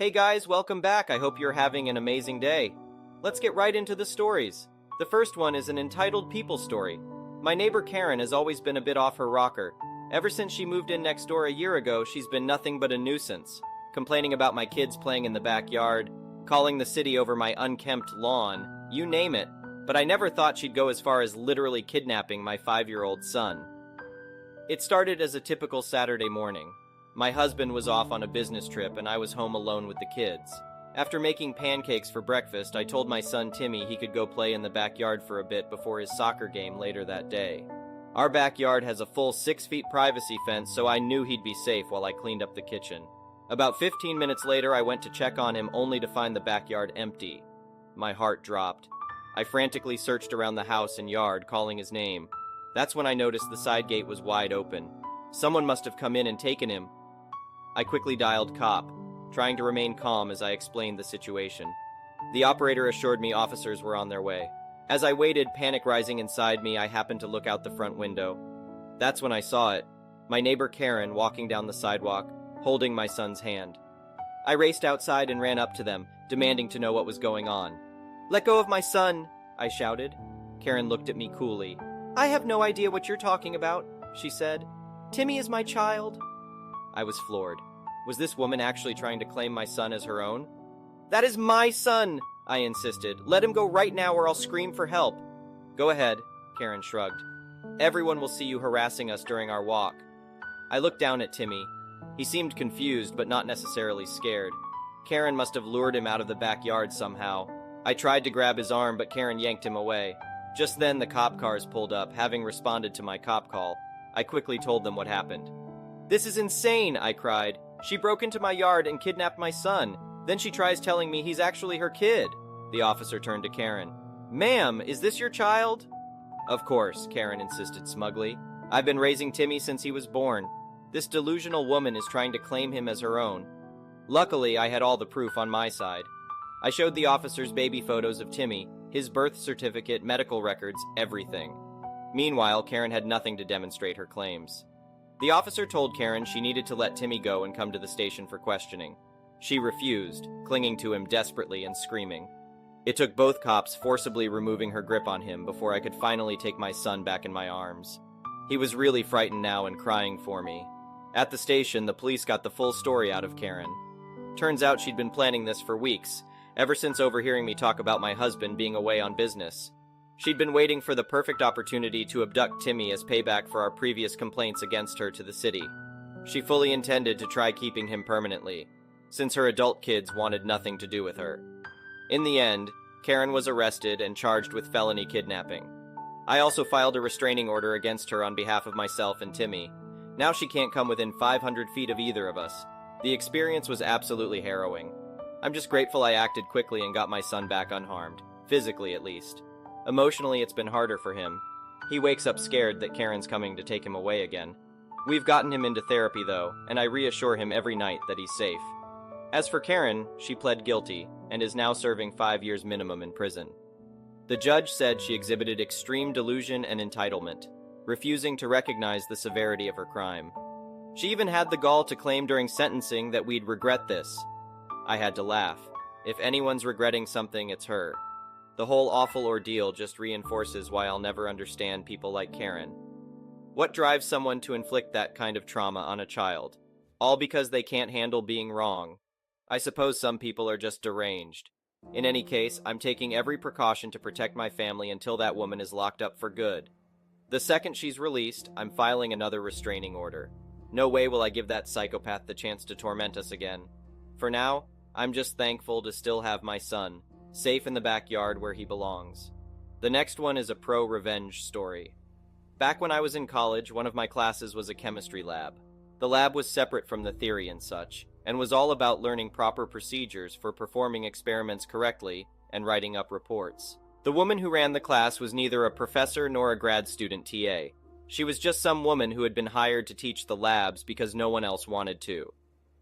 Hey guys, welcome back. I hope you're having an amazing day. Let's get right into the stories. The first one is an entitled People Story. My neighbor Karen has always been a bit off her rocker. Ever since she moved in next door a year ago, she's been nothing but a nuisance. Complaining about my kids playing in the backyard, calling the city over my unkempt lawn, you name it. But I never thought she'd go as far as literally kidnapping my 5-year-old son. It started as a typical Saturday morning. My husband was off on a business trip and I was home alone with the kids. After making pancakes for breakfast, I told my son Timmy he could go play in the backyard for a bit before his soccer game later that day. Our backyard has a full 6-foot privacy fence, so I knew he'd be safe while I cleaned up the kitchen. About 15 minutes later, I went to check on him only to find the backyard empty. My heart dropped. I frantically searched around the house and yard, calling his name. That's when I noticed the side gate was wide open. Someone must have come in and taken him. I quickly dialed cop, trying to remain calm as I explained the situation. The operator assured me officers were on their way. As I waited, panic rising inside me, I happened to look out the front window. That's when I saw it. My neighbor Karen walking down the sidewalk, holding my son's hand. I raced outside and ran up to them, demanding to know what was going on. "Let go of my son," I shouted. Karen looked at me coolly. "I have no idea what you're talking about," she said. "Timmy is my child." I was floored. Was this woman actually trying to claim my son as her own? "That is my son," I insisted. "Let him go right now or I'll scream for help." "Go ahead," Karen shrugged. "Everyone will see you harassing us during our walk." I looked down at Timmy. He seemed confused but not necessarily scared. Karen must have lured him out of the backyard somehow. I tried to grab his arm, but Karen yanked him away. Just then the cop cars pulled up, having responded to my cop call. I quickly told them what happened. "This is insane," I cried. "She broke into my yard and kidnapped my son. Then she tries telling me he's actually her kid." The officer turned to Karen. "Ma'am, is this your child?" "Of course," Karen insisted smugly. "I've been raising Timmy since he was born. This delusional woman is trying to claim him as her own." Luckily, I had all the proof on my side. I showed the officers baby photos of Timmy, his birth certificate, medical records, everything. Meanwhile, Karen had nothing to demonstrate her claims. The officer told Karen she needed to let Timmy go and come to the station for questioning. She refused, clinging to him desperately and screaming. It took both cops forcibly removing her grip on him before I could finally take my son back in my arms. He was really frightened now and crying for me. At the station, the police got the full story out of Karen. Turns out she'd been planning this for weeks, ever since overhearing me talk about my husband being away on business. She'd been waiting for the perfect opportunity to abduct Timmy as payback for our previous complaints against her to the city. She fully intended to try keeping him permanently, since her adult kids wanted nothing to do with her. In the end, Karen was arrested and charged with felony kidnapping. I also filed a restraining order against her on behalf of myself and Timmy. Now she can't come within 500 feet of either of us. The experience was absolutely harrowing. I'm just grateful I acted quickly and got my son back unharmed, physically at least. Emotionally, it's been harder for him. He wakes up scared that Karen's coming to take him away again. We've gotten him into therapy though, and I reassure him every night that he's safe. As for Karen, she pled guilty and is now serving 5 years minimum in prison. The judge said she exhibited extreme delusion and entitlement, refusing to recognize the severity of her crime. She even had the gall to claim during sentencing that we'd regret this. I had to laugh. If anyone's regretting something, it's her. The whole awful ordeal just reinforces why I'll never understand people like Karen. What drives someone to inflict that kind of trauma on a child? All because they can't handle being wrong. I suppose some people are just deranged. In any case, I'm taking every precaution to protect my family until that woman is locked up for good. The second she's released, I'm filing another restraining order. No way will I give that psychopath the chance to torment us again. For now, I'm just thankful to still have my son, safe in the backyard where he belongs. The next one is a pro-revenge story. Back when I was in college, one of my classes was a chemistry lab. The lab was separate from the theory and such, and was all about learning proper procedures for performing experiments correctly and writing up reports. The woman who ran the class was neither a professor nor a grad student TA. She was just some woman who had been hired to teach the labs because no one else wanted to.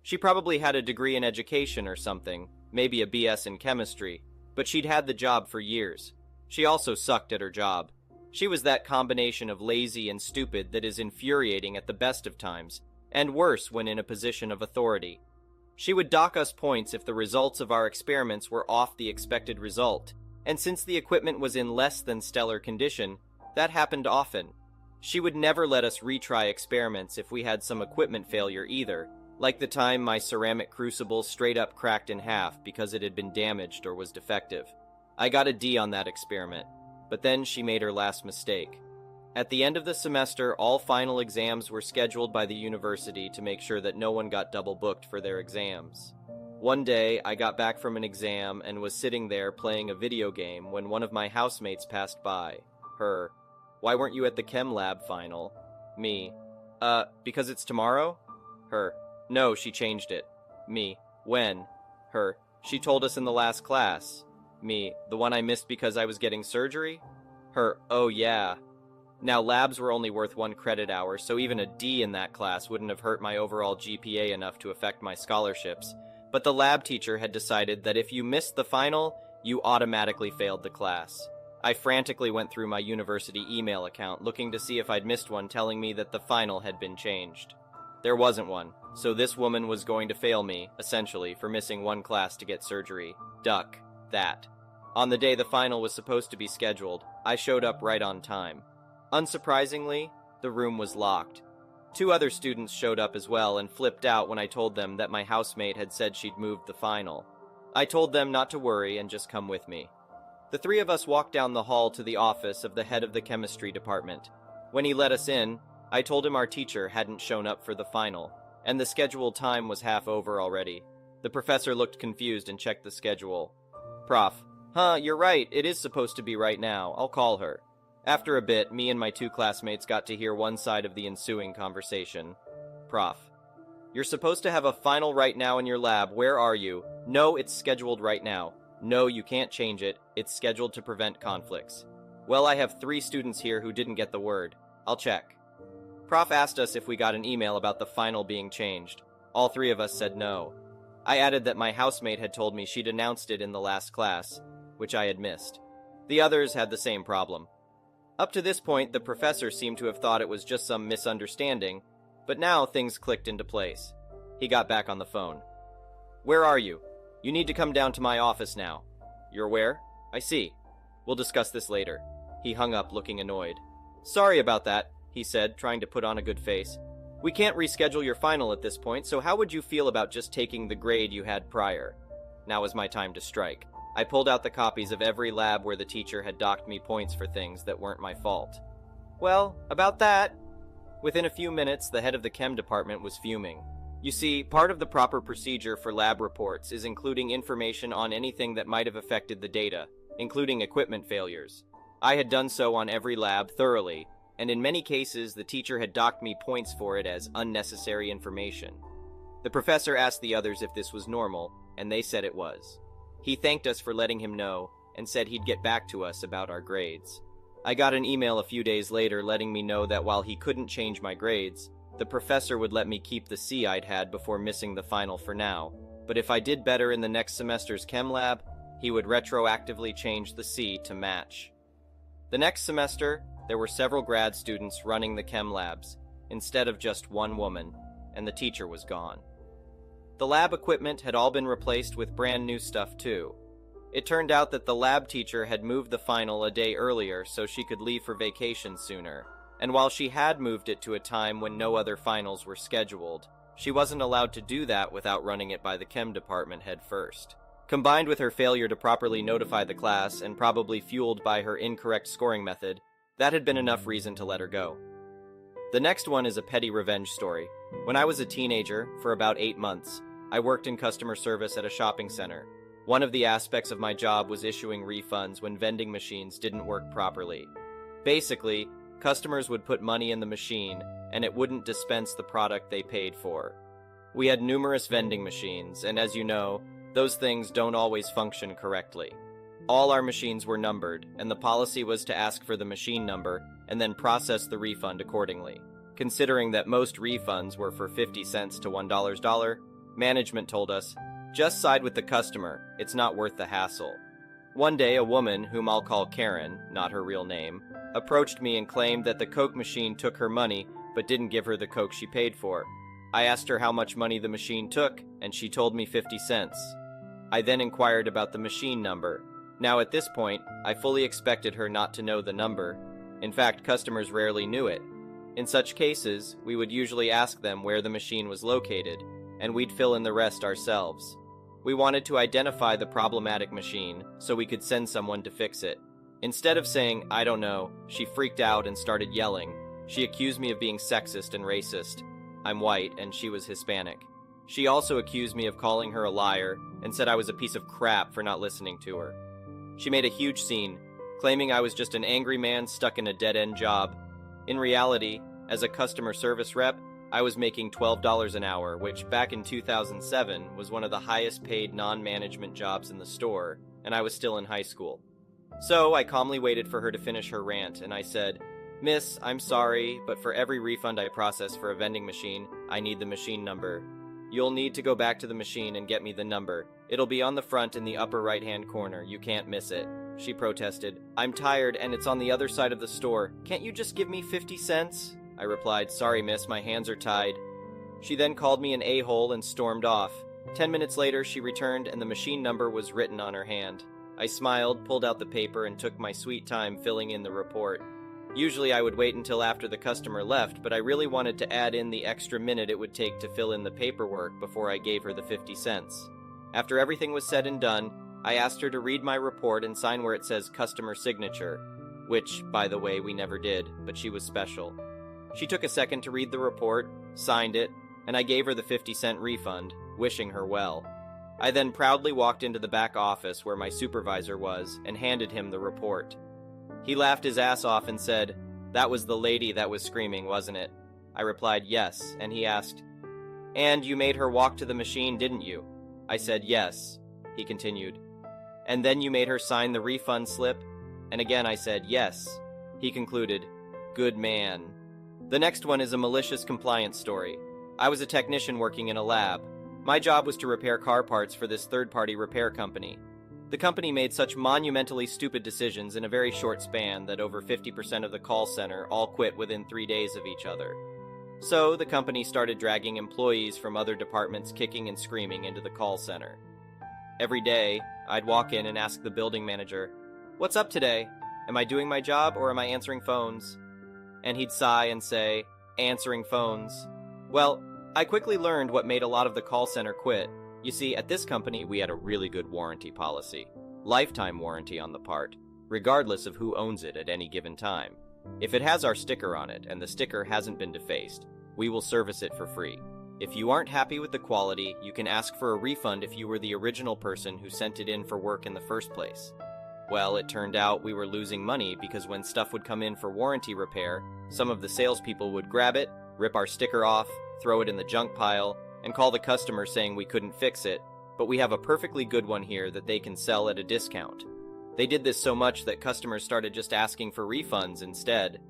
She probably had a degree in education or something, maybe a BS in chemistry, but she'd had the job for years. She also sucked at her job. She was that combination of lazy and stupid that is infuriating at the best of times, and worse when in a position of authority. She would dock us points if the results of our experiments were off the expected result, and since the equipment was in less than stellar condition, that happened often. She would never let us retry experiments if we had some equipment failure either, like the time my ceramic crucible straight up cracked in half because it had been damaged or was defective. I got a D on that experiment, but then she made her last mistake. At the end of the semester, all final exams were scheduled by the university to make sure that no one got double booked for their exams. One day, I got back from an exam and was sitting there playing a video game when one of my housemates passed by. Her, "Why weren't you at the chem lab final?" Me, because it's tomorrow?" Her, "No, she changed it." Me, "When?" Her, "She told us in the last class." Me, "The one I missed because I was getting surgery?" Her, "Oh yeah." Now, labs were only worth 1 credit hour, so even a D in that class wouldn't have hurt my overall GPA enough to affect my scholarships. But the lab teacher had decided that if you missed the final, you automatically failed the class. I frantically went through my university email account looking to see if I'd missed one telling me that the final had been changed. There wasn't one, so this woman was going to fail me, essentially, for missing 1 class to get surgery. Duck that. On the day the final was supposed to be scheduled, I showed up right on time. Unsurprisingly, the room was locked. 2 other students showed up as well and flipped out when I told them that my housemate had said she'd moved the final. I told them not to worry and just come with me. The 3 of us walked down the hall to the office of the head of the chemistry department. When he let us in, I told him our teacher hadn't shown up for the final, and the scheduled time was half over already. The professor looked confused and checked the schedule. Prof, you're right, it is supposed to be right now, I'll call her. After a bit, me and my 2 classmates got to hear one side of the ensuing conversation. Prof, you're supposed to have a final right now in your lab, where are you? No, it's scheduled right now. No, you can't change it, it's scheduled to prevent conflicts. Well, I have 3 students here who didn't get the word. I'll check. Prof asked us if we got an email about the final being changed. All 3 of us said no. I added that my housemate had told me she'd announced it in the last class, which I had missed. The others had the same problem. Up to this point, the professor seemed to have thought it was just some misunderstanding, but now things clicked into place. He got back on the phone. Where are you? You need to come down to my office now. You're where? I see. We'll discuss this later. He hung up looking annoyed. Sorry about that, he said, trying to put on a good face. We can't reschedule your final at this point, so how would you feel about just taking the grade you had prior? Now is my time to strike. I pulled out the copies of every lab where the teacher had docked me points for things that weren't my fault. Well, about that. Within a few minutes, the head of the chem department was fuming. You see, part of the proper procedure for lab reports is including information on anything that might have affected the data, including equipment failures. I had done so on every lab thoroughly, and in many cases the teacher had docked me points for it as unnecessary information. The professor asked the others if this was normal, and they said it was. He thanked us for letting him know, and said he'd get back to us about our grades. I got an email a few days later letting me know that while he couldn't change my grades, the professor would let me keep the C I'd had before missing the final for now, but if I did better in the next semester's chem lab, he would retroactively change the C to match. The next semester, there were several grad students running the chem labs, instead of just one woman, and the teacher was gone. The lab equipment had all been replaced with brand new stuff too. It turned out that the lab teacher had moved the final a day earlier so she could leave for vacation sooner, and while she had moved it to a time when no other finals were scheduled, she wasn't allowed to do that without running it by the chem department head first. Combined with her failure to properly notify the class, and probably fueled by her incorrect scoring method, that had been enough reason to let her go. The next one is a petty revenge story. When I was a teenager, for about 8 months, I worked in customer service at a shopping center. One of the aspects of my job was issuing refunds when vending machines didn't work properly. Basically, customers would put money in the machine, and it wouldn't dispense the product they paid for. We had numerous vending machines, and as you know, those things don't always function correctly. All our machines were numbered, and the policy was to ask for the machine number and then process the refund accordingly. Considering that most refunds were for 50 cents to $1, management told us, just side with the customer, it's not worth the hassle. One day, a woman, whom I'll call Karen, not her real name, approached me and claimed that the Coke machine took her money but didn't give her the Coke she paid for. I asked her how much money the machine took, and she told me 50 cents. I then inquired about the machine number. Now at this point, I fully expected her not to know the number. In fact, customers rarely knew it. In such cases, we would usually ask them where the machine was located, and we'd fill in the rest ourselves. We wanted to identify the problematic machine so we could send someone to fix it. Instead of saying, "I don't know," she freaked out and started yelling. She accused me of being sexist and racist. I'm white, and she was Hispanic. She also accused me of calling her a liar and said I was a piece of crap for not listening to her. She made a huge scene, claiming I was just an angry man stuck in a dead-end job. In reality, as a customer service rep, I was making $12 an hour, which back in 2007 was one of the highest paid non-management jobs in the store, and I was still in high school. So I calmly waited for her to finish her rant, and I said, "Miss, I'm sorry, but for every refund I process for a vending machine, I need the machine number. You'll need to go back to the machine and get me the number. It'll be on the front in the upper right-hand corner. You can't miss it." She protested, "I'm tired and it's on the other side of the store. Can't you just give me 50 cents? I replied, "Sorry, miss, my hands are tied." She then called me an a-hole and stormed off. 10 minutes later, she returned and the machine number was written on her hand. I smiled, pulled out the paper, and took my sweet time filling in the report. Usually I would wait until after the customer left, but I really wanted to add in the extra minute it would take to fill in the paperwork before I gave her the 50 cents. After everything was said and done, I asked her to read my report and sign where it says customer signature, which, by the way, we never did, but she was special. She took a second to read the report, signed it, and I gave her the 50-cent refund, wishing her well. I then proudly walked into the back office where my supervisor was and handed him the report. He laughed his ass off and said, "That was the lady that was screaming, wasn't it?" I replied, "Yes," and he asked, "And you made her walk to the machine, didn't you?" I said, "Yes," he continued. "And then you made her sign the refund slip?" And again I said, "Yes." He concluded, "Good man." The next one is a malicious compliance story. I was a technician working in a lab. My job was to repair car parts for this third-party repair company. The company made such monumentally stupid decisions in a very short span that over 50% of the call center all quit within 3 days of each other. So the company started dragging employees from other departments kicking and screaming into the call center. Every day, I'd walk in and ask the building manager, "What's up today? Am I doing my job or am I answering phones?" And he'd sigh and say, "Answering phones." Well, I quickly learned what made a lot of the call center quit. You see, at this company, we had a really good warranty policy. Lifetime warranty on the part, regardless of who owns it at any given time. If it has our sticker on it and the sticker hasn't been defaced, we will service it for free. If you aren't happy with the quality, you can ask for a refund if you were the original person who sent it in for work in the first place. Well, it turned out we were losing money because when stuff would come in for warranty repair, some of the salespeople would grab it, rip our sticker off, throw it in the junk pile, and call the customer saying we couldn't fix it, but we have a perfectly good one here that they can sell at a discount. They did this so much that customers started just asking for refunds instead.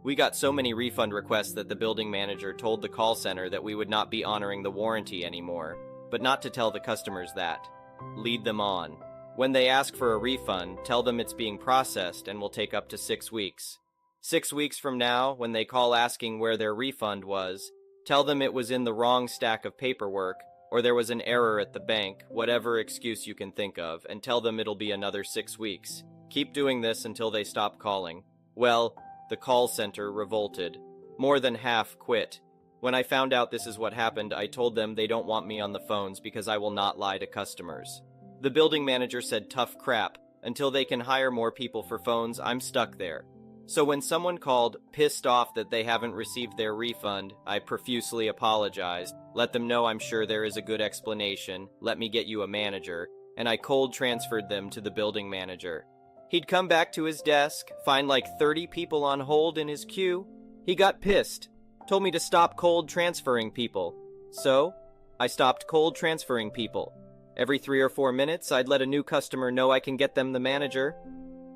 We got so many refund requests that the building manager told the call center that we would not be honoring the warranty anymore, but not to tell the customers that. Lead them on. When they ask for a refund, tell them it's being processed and will take up to 6 weeks. 6 weeks from now, when they call asking where their refund was, tell them it was in the wrong stack of paperwork, or there was an error at the bank, whatever excuse you can think of, and tell them it'll be another 6 weeks. Keep doing this until they stop calling. Well, the call center revolted. More than half quit. When I found out this is what happened, I told them they don't want me on the phones because I will not lie to customers. The building manager said tough crap. Until they can hire more people for phones, I'm stuck there. So when someone called, pissed off that they haven't received their refund, I profusely apologized, let them know I'm sure there is a good explanation, let me get you a manager, and I cold transferred them to the building manager. He'd come back to his desk, find like 30 people on hold in his queue. He got pissed, told me to stop cold transferring people. So, I stopped cold transferring people. Every 3 or 4 minutes, I'd let a new customer know I can get them the manager.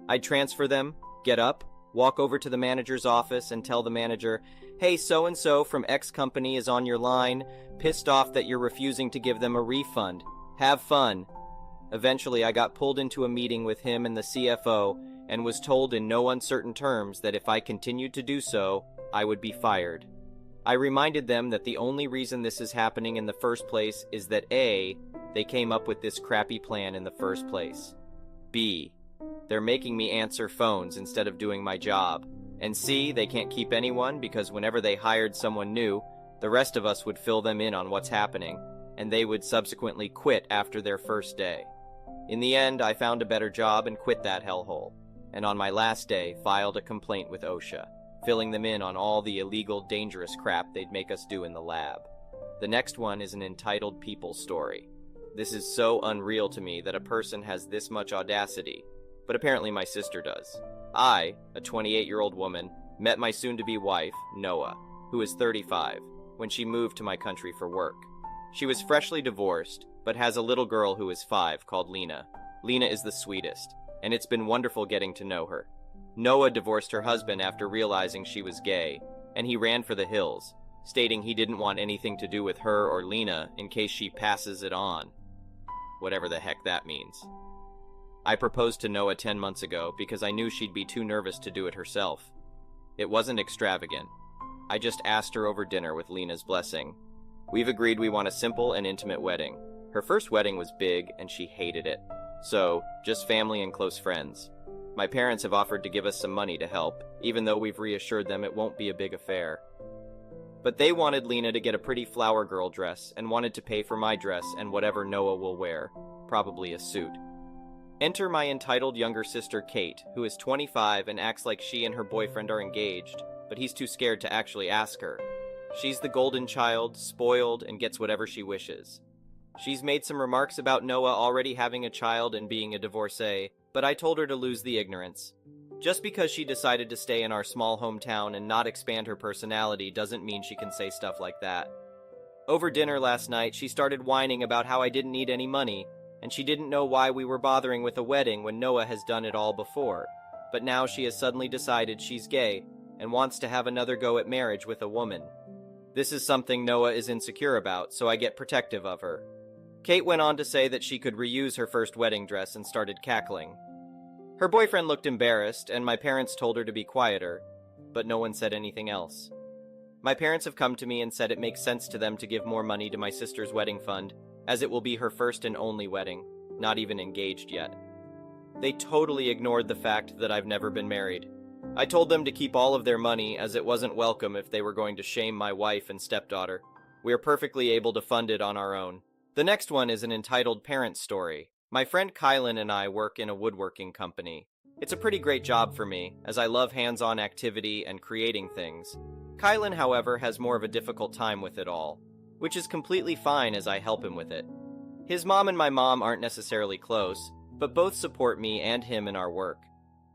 I'd transfer them, get up, walk over to the manager's office and tell the manager, "Hey, so-and-so from X company is on your line, pissed off that you're refusing to give them a refund. Have fun." Eventually, I got pulled into a meeting with him and the CFO and was told in no uncertain terms that if I continued to do so, I would be fired. I reminded them that the only reason this is happening in the first place is that A, they came up with this crappy plan in the first place. B, they're making me answer phones instead of doing my job. And C, they can't keep anyone because whenever they hired someone new, the rest of us would fill them in on what's happening, and they would subsequently quit after their first day. In the end, I found a better job and quit that hellhole, and on my last day, filed a complaint with OSHA, filling them in on all the illegal, dangerous crap they'd make us do in the lab. The next one is an entitled people story. This is so unreal to me that a person has this much audacity, but apparently my sister does. I, a 28-year-old woman, met my soon-to-be wife, Noah, who is 35, when she moved to my country for work. She was freshly divorced, but has a little girl who is 5 called Lena. Lena is the sweetest, and it's been wonderful getting to know her. Noah divorced her husband after realizing she was gay, and he ran for the hills, stating he didn't want anything to do with her or Lena in case she passes it on. Whatever the heck that means. I proposed to Noah 10 months ago because I knew she'd be too nervous to do it herself. It wasn't extravagant. I just asked her over dinner with Lena's blessing. We've agreed we want a simple and intimate wedding. Her first wedding was big and she hated it. So, just family and close friends. My parents have offered to give us some money to help, even though we've reassured them it won't be a big affair. But they wanted Lena to get a pretty flower girl dress and wanted to pay for my dress and whatever Noah will wear, probably a suit. Enter my entitled younger sister Kate, who is 25 and acts like she and her boyfriend are engaged, but he's too scared to actually ask her. She's the golden child, spoiled, and gets whatever she wishes. She's made some remarks about Noah already having a child and being a divorcee, but I told her to lose the ignorance. Just because she decided to stay in our small hometown and not expand her personality doesn't mean she can say stuff like that. Over dinner last night, she started whining about how I didn't need any money, and she didn't know why we were bothering with a wedding when Noah has done it all before. But now she has suddenly decided she's gay and wants to have another go at marriage with a woman. This is something Noah is insecure about, so I get protective of her. Kate went on to say that she could reuse her first wedding dress and started cackling. Her boyfriend looked embarrassed, and my parents told her to be quieter, but no one said anything else. My parents have come to me and said it makes sense to them to give more money to my sister's wedding fund, as it will be her first and only wedding, not even engaged yet. They totally ignored the fact that I've never been married. I told them to keep all of their money, as it wasn't welcome if they were going to shame my wife and stepdaughter. We are perfectly able to fund it on our own. The next one is an entitled parent story. My friend Kylan and I work in a woodworking company. It's a pretty great job for me, as I love hands-on activity and creating things. Kylan, however, has more of a difficult time with it all, which is completely fine as I help him with it. His mom and my mom aren't necessarily close, but both support me and him in our work.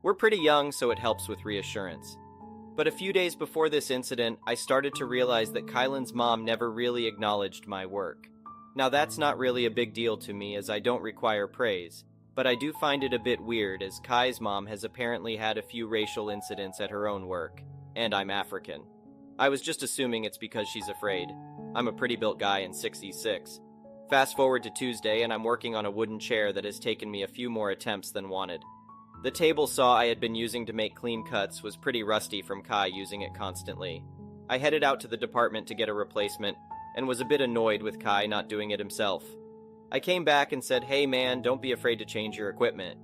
We're pretty young, so it helps with reassurance. But a few days before this incident, I started to realize that Kylan's mom never really acknowledged my work. Now that's not really a big deal to me as I don't require praise, but I do find it a bit weird as Kai's mom has apparently had a few racial incidents at her own work, and I'm African. I was just assuming it's because she's afraid. I'm a pretty built guy and 6'6". Fast forward to Tuesday and I'm working on a wooden chair that has taken me a few more attempts than wanted. The table saw I had been using to make clean cuts was pretty rusty from Kai using it constantly. I headed out to the department to get a replacement, and was a bit annoyed with Kai not doing it himself. I came back and said, "Hey man, don't be afraid to change your equipment."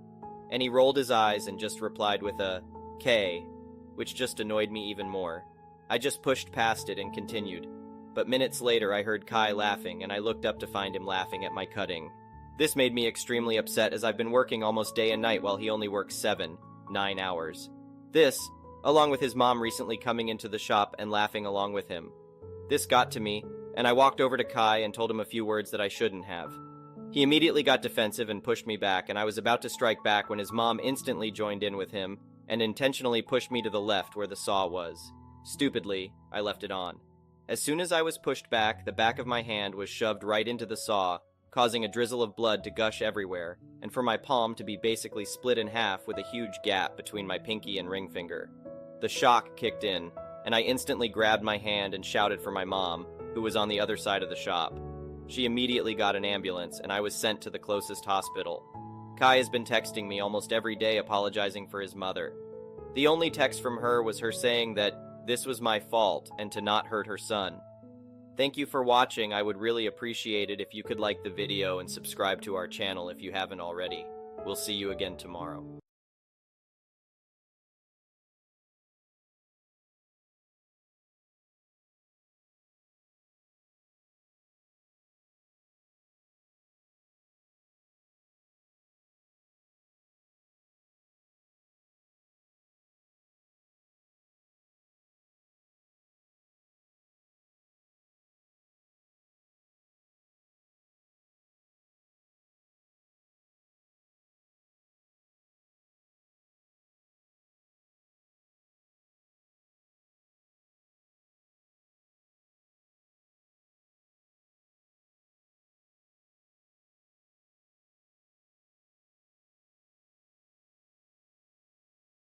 And he rolled his eyes and just replied with a K, which just annoyed me even more. I just pushed past it and continued. But minutes later I heard Kai laughing and I looked up to find him laughing at my cutting. This made me extremely upset as I've been working almost day and night while he only works 9 hours. This, along with his mom recently coming into the shop and laughing along with him. This got to me, and I walked over to Kai and told him a few words that I shouldn't have. He immediately got defensive and pushed me back, and I was about to strike back when his mom instantly joined in with him and intentionally pushed me to the left where the saw was. Stupidly, I left it on. As soon as I was pushed back, the back of my hand was shoved right into the saw, causing a drizzle of blood to gush everywhere, and for my palm to be basically split in half with a huge gap between my pinky and ring finger. The shock kicked in, and I instantly grabbed my hand and shouted for my mom, who was on the other side of the shop. She immediately got an ambulance, and I was sent to the closest hospital. Kai has been texting me almost every day apologizing for his mother. The only text from her was her saying that This was my fault, and to not hurt her son. Thank you for watching. I would really appreciate it if you could like the video and subscribe to our channel if you haven't already. We'll see you again tomorrow.